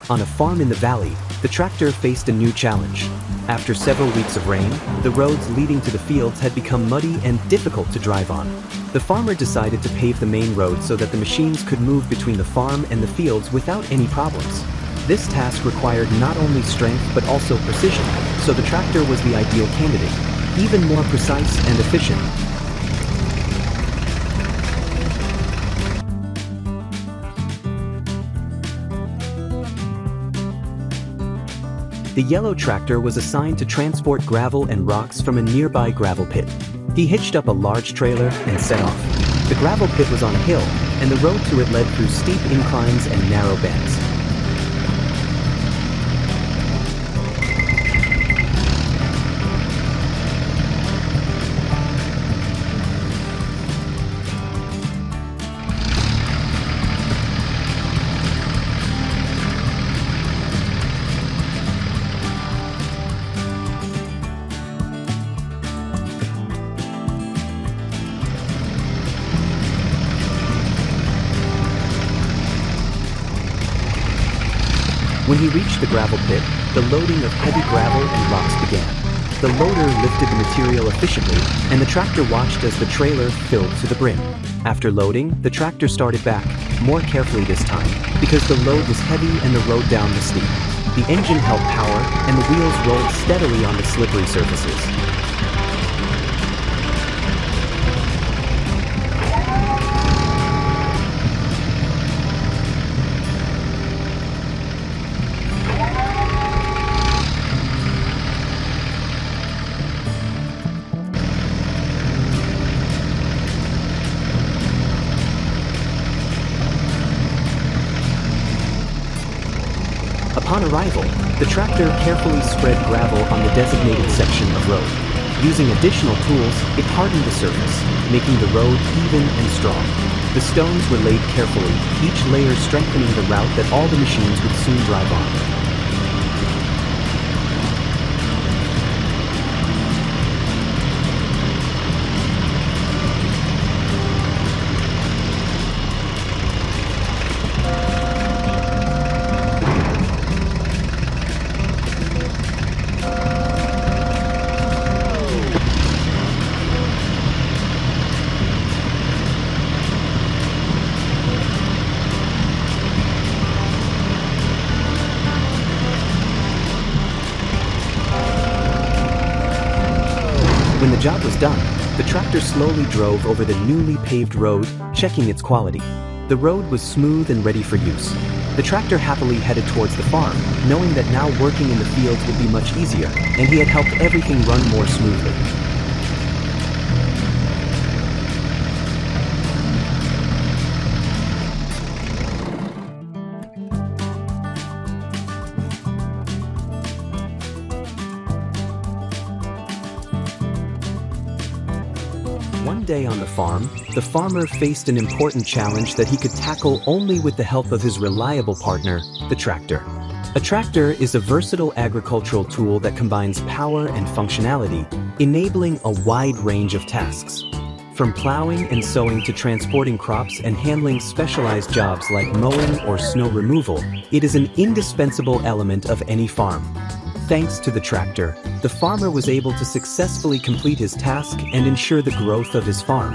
On a farm in the valley, the tractor faced a new challenge. After several weeks of rain, the roads leading to the fields had become muddy and difficult to drive on. The farmer decided to pave the main road so that the machines could move between the farm and the fields without any problems. This task required not only strength but also precision, so the tractor was the ideal candidate, even more precise and efficient. The yellow tractor was assigned to transport gravel and rocks from a nearby gravel pit. He hitched up a large trailer and set off. The gravel pit was on a hill, and the road to it led through steep inclines and narrow bends. When he reached the gravel pit, the loading of heavy gravel and rocks began. The loader lifted the material efficiently, and the tractor watched as the trailer filled to the brim. After loading, the tractor started back, more carefully this time, because the load was heavy and the road down was steep. The engine held power, and the wheels rolled steadily on the slippery surfaces. Upon arrival, the tractor carefully spread gravel on the designated section of road. Using additional tools, it hardened the surface, making the road even and strong. The stones were laid carefully, each layer strengthening the route that all the machines would soon drive on. When the job was done, the tractor slowly drove over the newly paved road, checking its quality. The road was smooth and ready for use. The tractor happily headed towards the farm, knowing that now working in the fields would be much easier, and he had helped everything run more smoothly. One day on the farm, the farmer faced an important challenge that he could tackle only with the help of his reliable partner, the tractor. A tractor is a versatile agricultural tool that combines power and functionality, enabling a wide range of tasks. From plowing and sowing to transporting crops and handling specialized jobs like mowing or snow removal, it is an indispensable element of any farm. Thanks to the tractor, the farmer was able to successfully complete his task and ensure the growth of his farm.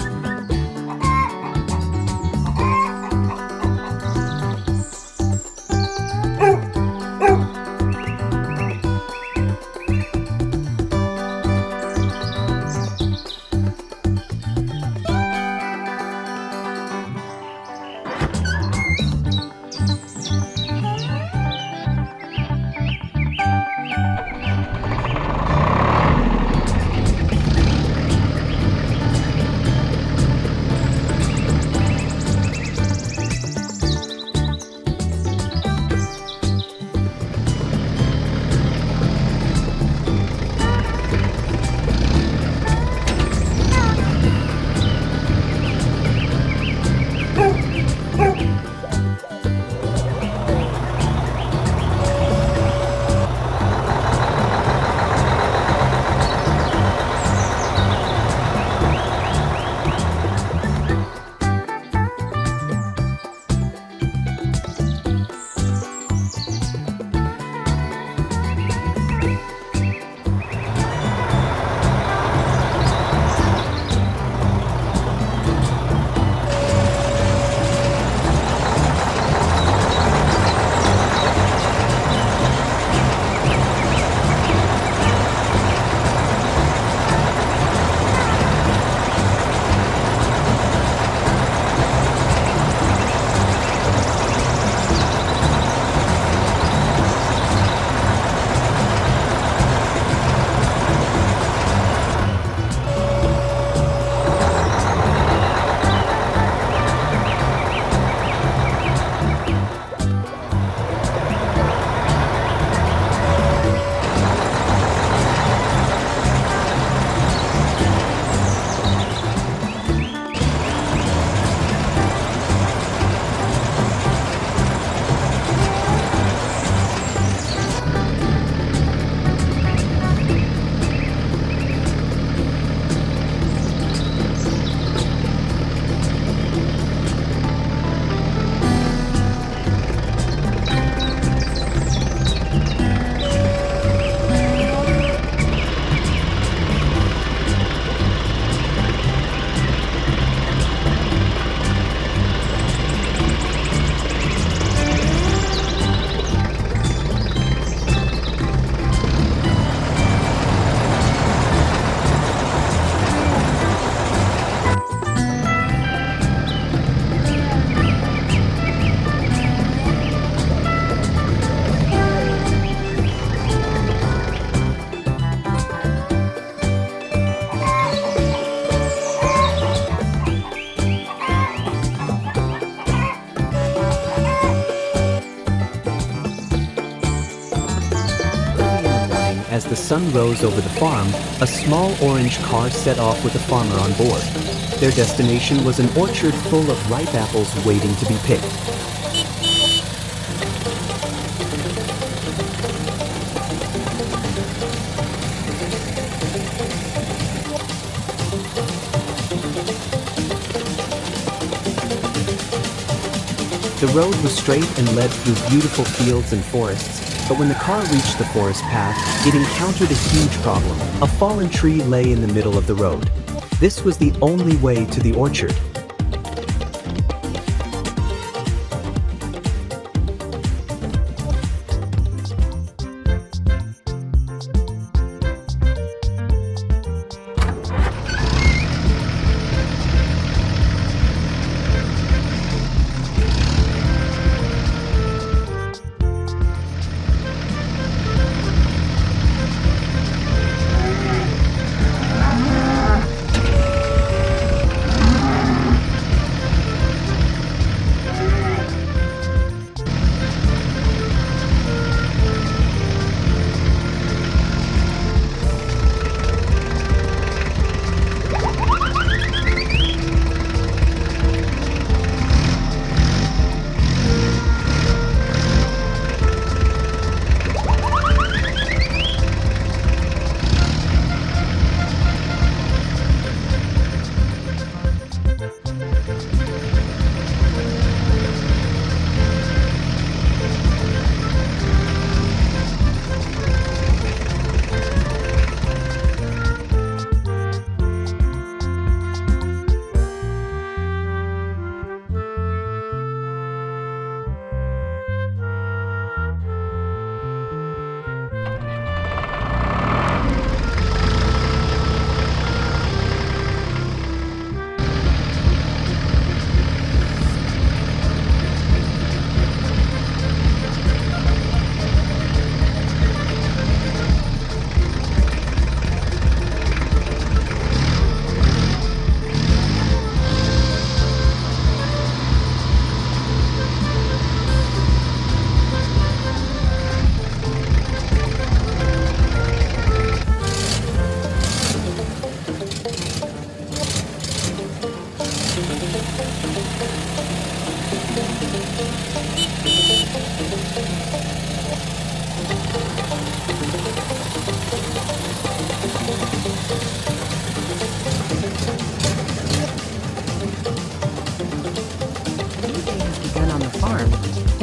as the sun rose over the farm, a small orange car set off with a farmer on board. Their destination was an orchard full of ripe apples waiting to be picked. The road was straight and led through beautiful fields and forests, but when the car reached the forest path, it encountered a huge problem. A fallen tree lay in the middle of the road. This was the only way to the orchard.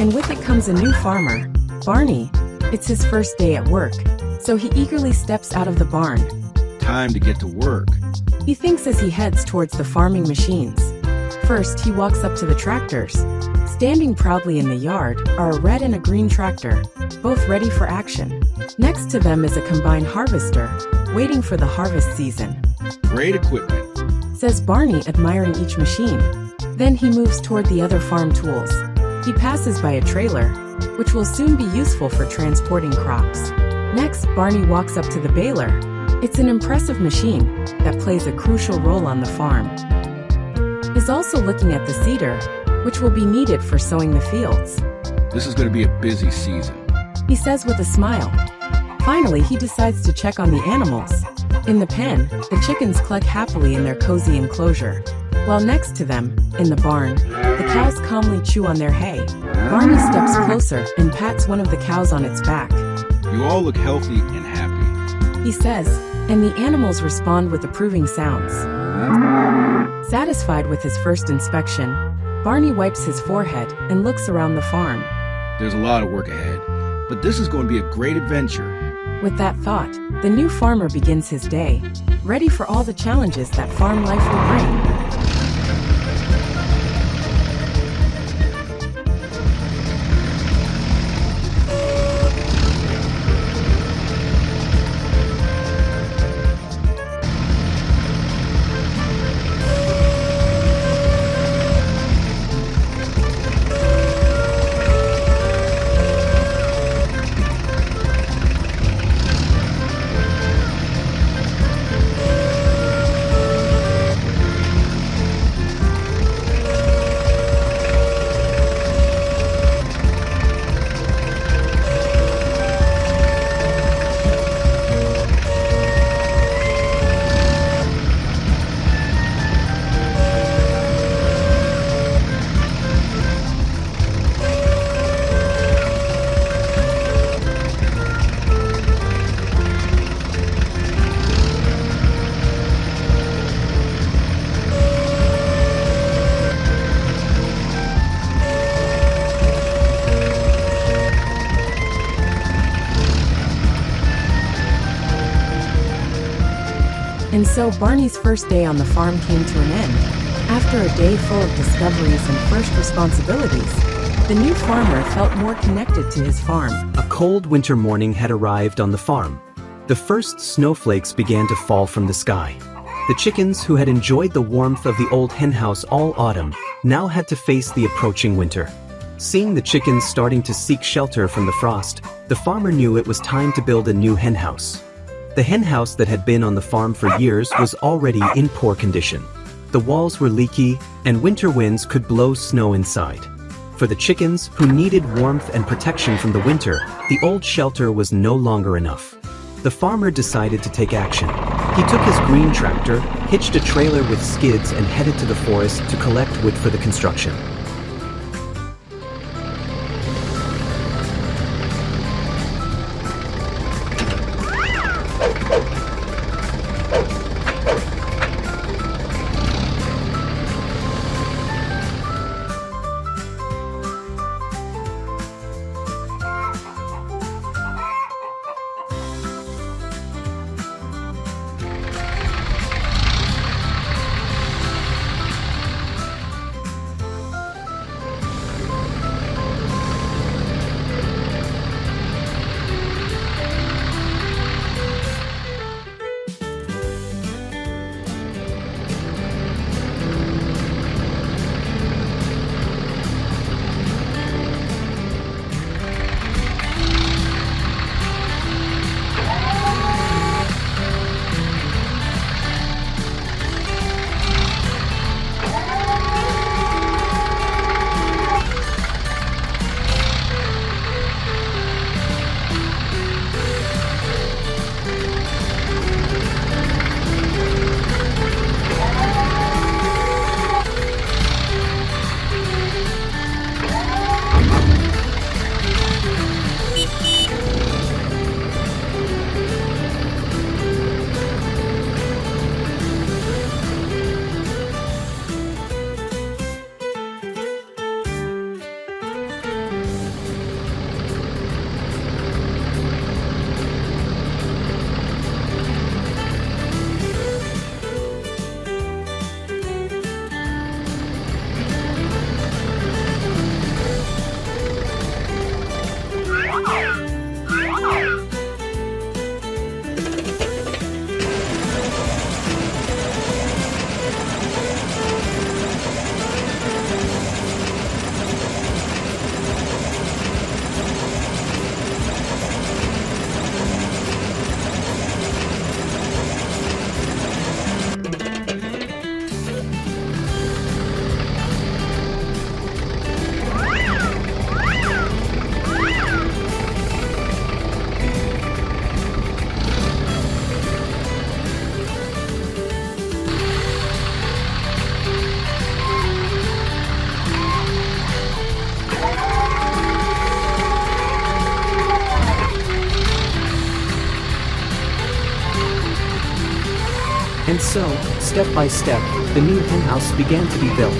And with it comes a new farmer, Barney. It's his first day at work, so he eagerly steps out of the barn. Time to get to work. He thinks as he heads towards the farming machines. First, he walks up to the tractors. Standing proudly in the yard are a red and a green tractor, both ready for action. Next to them is a combine harvester, waiting for the harvest season. Great equipment, Says Barney, admiring each machine. Then he moves toward the other farm tools. He passes by a trailer, which will soon be useful for transporting crops. Next, Barney walks up to the baler. It's an impressive machine that plays a crucial role on the farm. He's also looking at the seeder, which will be needed for sowing the fields. this is going to be a busy season. He says with a smile. Finally, he decides to check on the animals. In the pen, the chickens cluck happily in their cozy enclosure, while next to them, in the barn, the cows calmly chew on their hay. Barney steps closer and pats one of the cows on its back. You all look healthy and happy. He says, and the animals respond with approving sounds. Satisfied with his first inspection, Barney wipes his forehead and looks around the farm. There's a lot of work ahead, but this is going to be a great adventure. With that thought, the new farmer begins his day, ready for all the challenges that farm life will bring. And so Barney's first day on the farm came to an end. After a day full of discoveries and first responsibilities, the new farmer felt more connected to his farm. A cold winter morning had arrived on the farm. The first snowflakes began to fall from the sky. The chickens, who had enjoyed the warmth of the old henhouse all autumn, now had to face the approaching winter. Seeing the chickens starting to seek shelter from the frost, the farmer knew it was time to build a new henhouse. The henhouse that had been on the farm for years was already in poor condition. The walls were leaky, and winter winds could blow snow inside. For the chickens, who needed warmth and protection from the winter, the old shelter was no longer enough. The farmer decided to take action. He took his green tractor, hitched a trailer with skids, and headed to the forest to collect wood for the construction. And so, step by step, the new henhouse began to be built.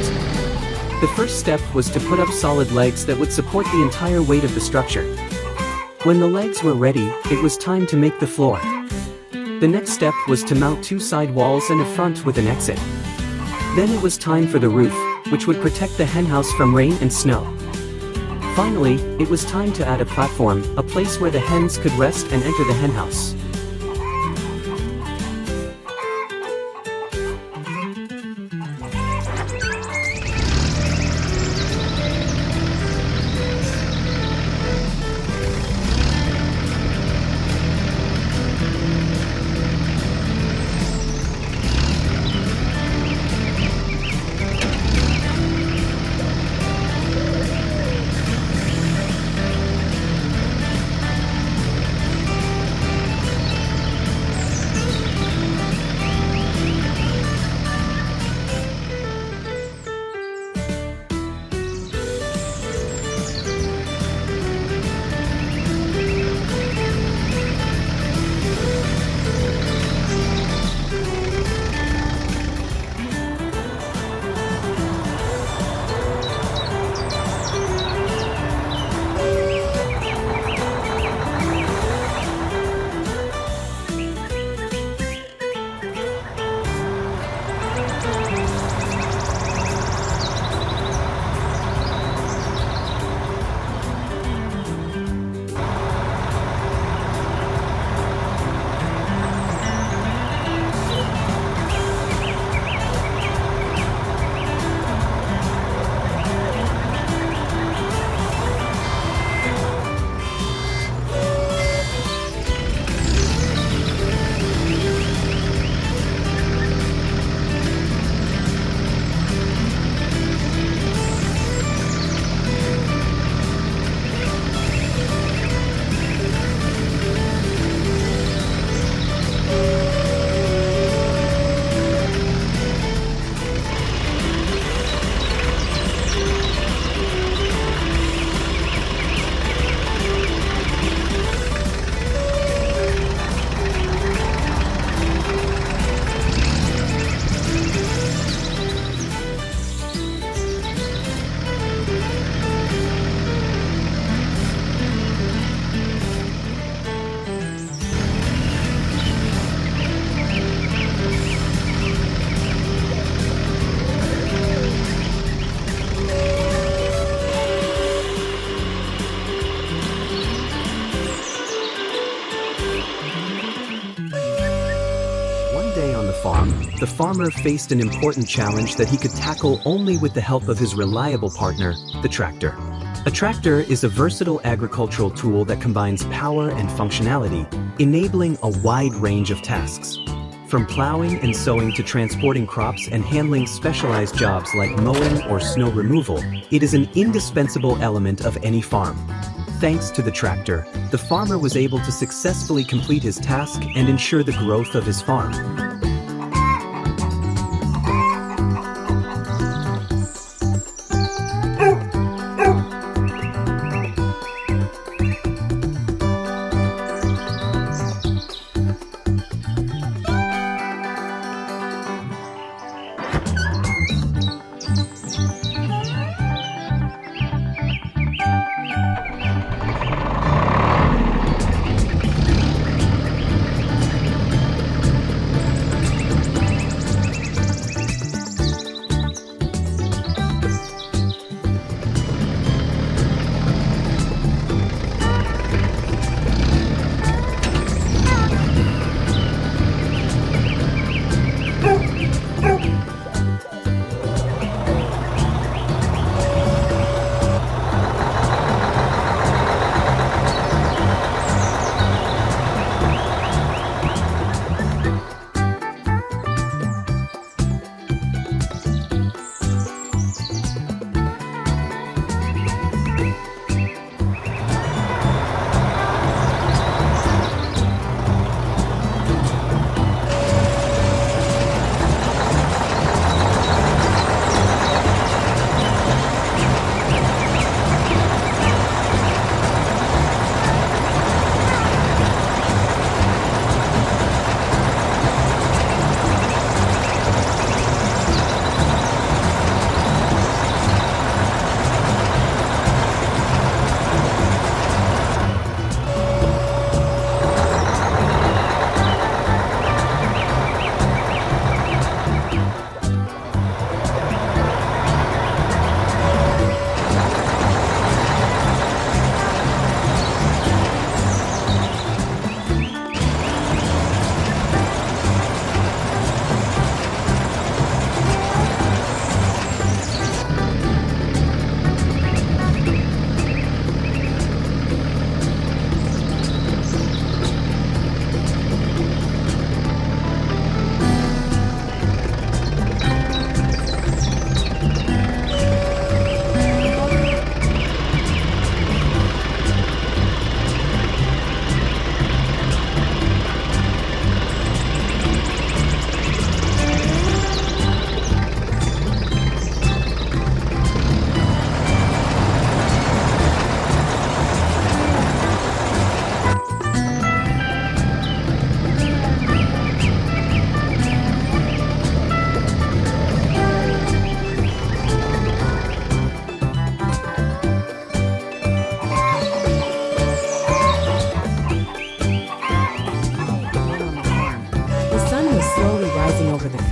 The first step was to put up solid legs that would support the entire weight of the structure. When the legs were ready, it was time to make the floor. The next step was to mount two side walls and a front with an exit. Then it was time for the roof, which would protect the henhouse from rain and snow. Finally, it was time to add a platform, a place where the hens could rest and enter the henhouse. farm, the farmer faced an important challenge that he could tackle only with the help of his reliable partner, the tractor. A tractor is a versatile agricultural tool that combines power and functionality, enabling a wide range of tasks. From plowing and sowing to transporting crops and handling specialized jobs like mowing or snow removal, it is an indispensable element of any farm. Thanks to the tractor, the farmer was able to successfully complete his task and ensure the growth of his farm.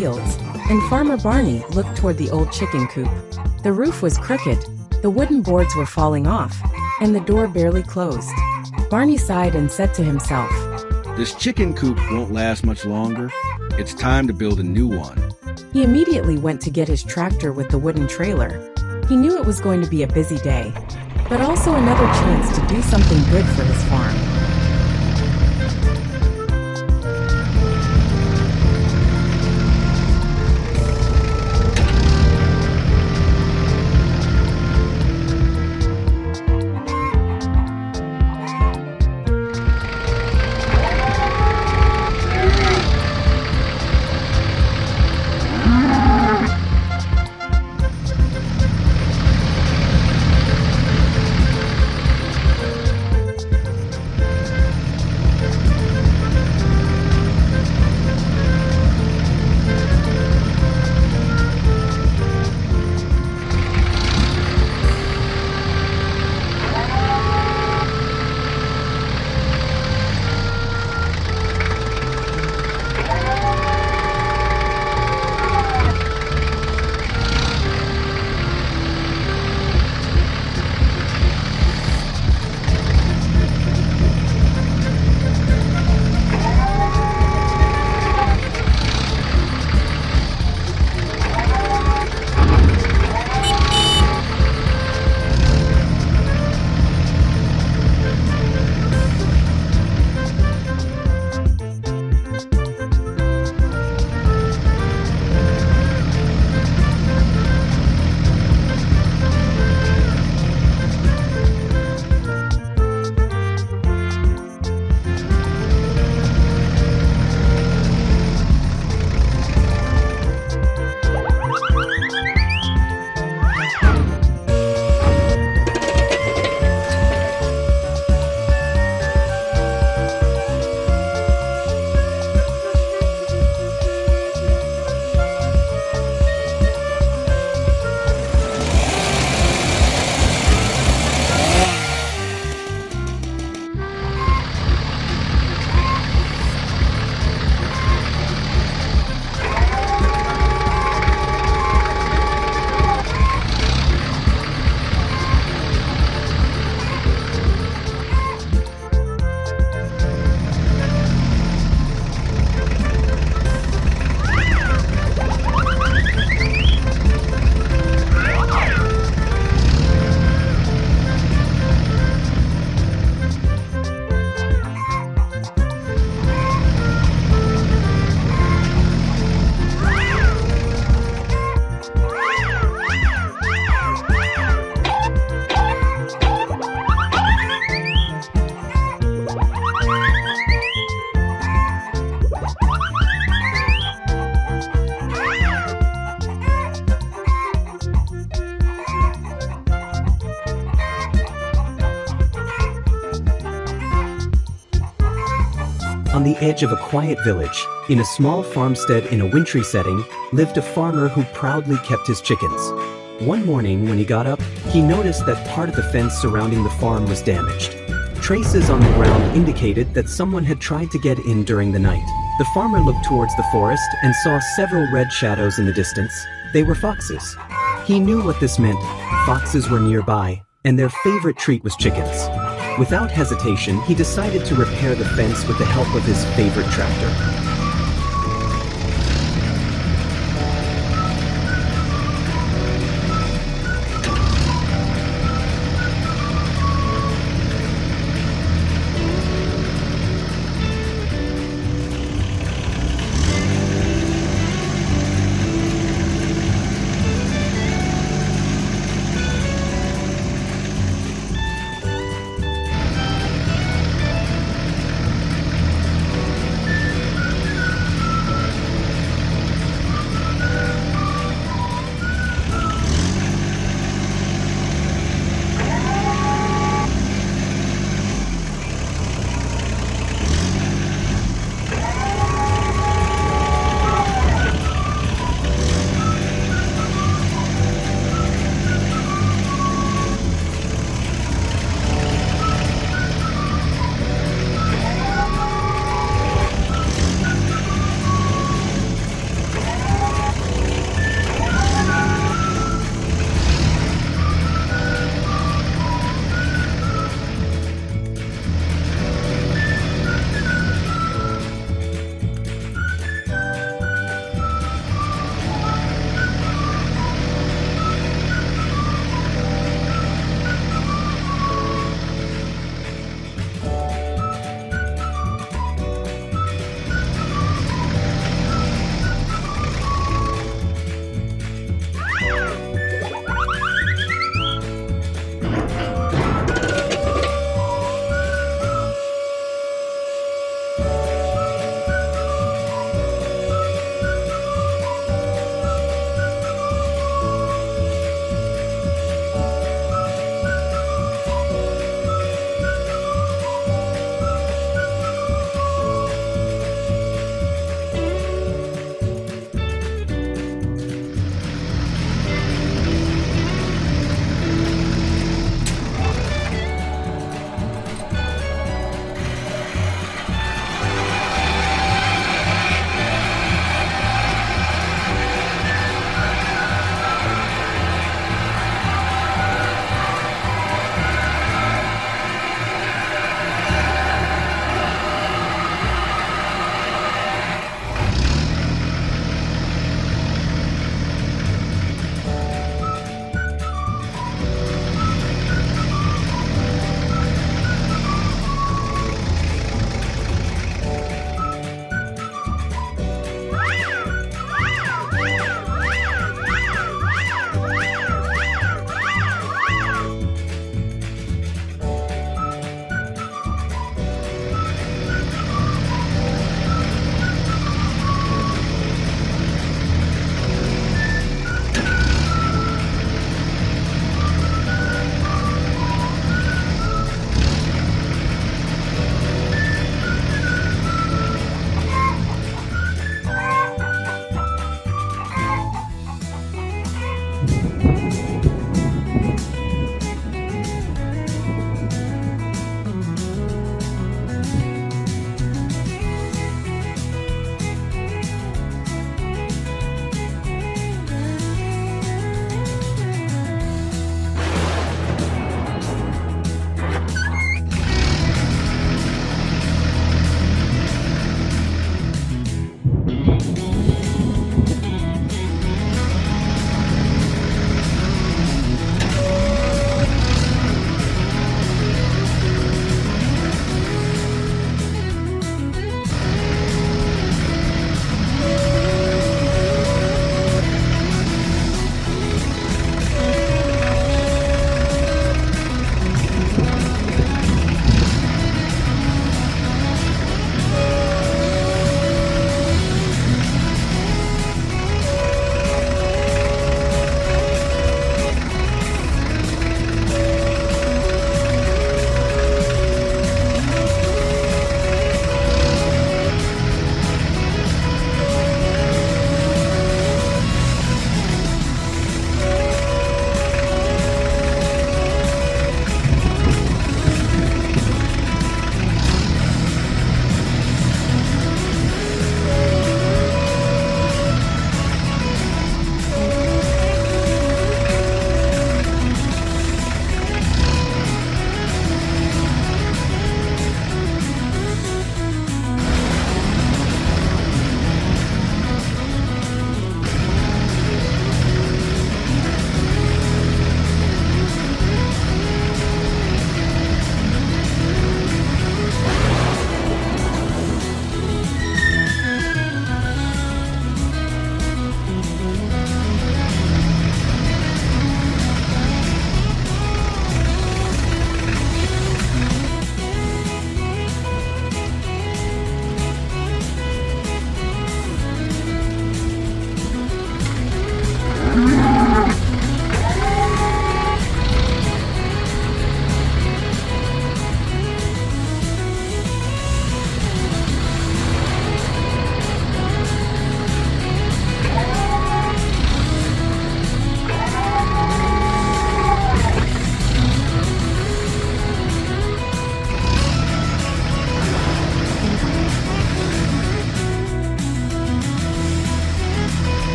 fields, and Farmer Barney looked toward the old chicken coop. The roof was crooked, the wooden boards were falling off, and the door barely closed. Barney sighed and said to himself, "This chicken coop won't last much longer. It's time to build a new one." He immediately went to get his tractor with the wooden trailer. He knew it was going to be a busy day, but also another chance to do something good for his farm. On the edge of a quiet village, in a small farmstead in a wintry setting, lived a farmer who proudly kept his chickens. One morning when he got up, he noticed that part of the fence surrounding the farm was damaged. Traces on the ground indicated that someone had tried to get in during the night. The farmer looked towards the forest and saw several red shadows in the distance. They were foxes. He knew what this meant. Foxes were nearby, and their favorite treat was chickens. Without hesitation, he decided to repair the fence with the help of his favorite tractor.